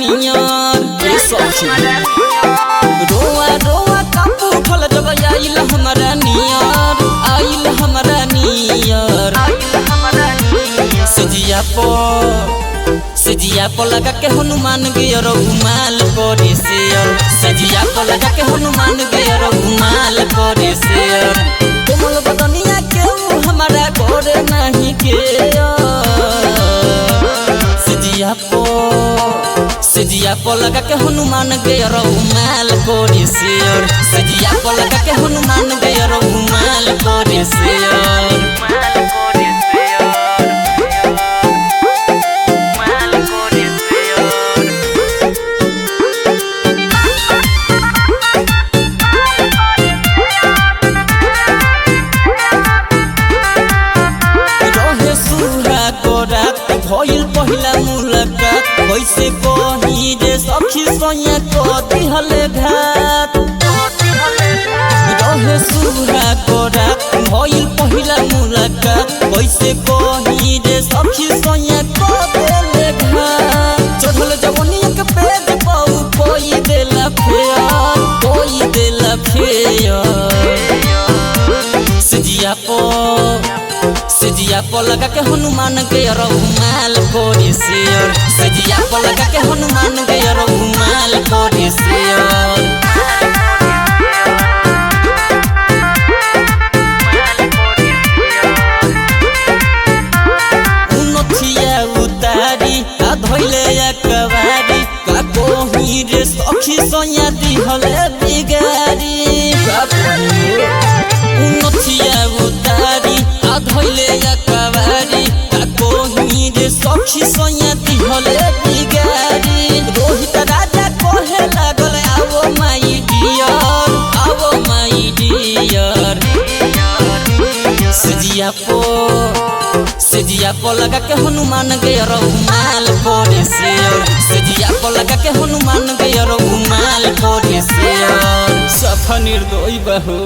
नियर ये सखी रोआ रोआ कापू फल जब आइल हमरा नियर आइल हमरा नियर सजिया पर लगा के हनुमान गियर घुमाल करे शेयर सजिया पर लगा के हनुमान गियर घुमाल करे शेयर कोमल बदनिया के हमारा करे नहीं के सजिया पर लगा के हनुमान गियर घुमाल करे शेयर सजिया पर लगा के हनुमान गियर घुमाल करे शेयर भइल पहिला मुलाकात कैसे कही रे सखी सोया को दिहले घात रहे सुरा कोरा भइल पहिला मुलाकात कैसे कही रे सखी सोया को दिहले घात चढ़ल जवनिया के पेज पाऊ कोई देला फेयर सजिया पर लगा के हनुमान गियर घुमाल करे शेयर सजिया पर लगा के हनुमान गियर घुमाल करे शेयर उनथिया उतारी का धइले एकबारी का कोही रे सखी सोया दिहले बिगारी उनथिया उतारी धइले एकबारी का कोही रे सखी सोया दिहले बिगारी रोहित राजा कहे लागल आवो माई डियर सजिया पर लगा के हनुमान गियर घुमाल करे शेयर सजिया पर लगा के हनुमान गियर घुमाल करे शेयर सफा निर्दयी बहू।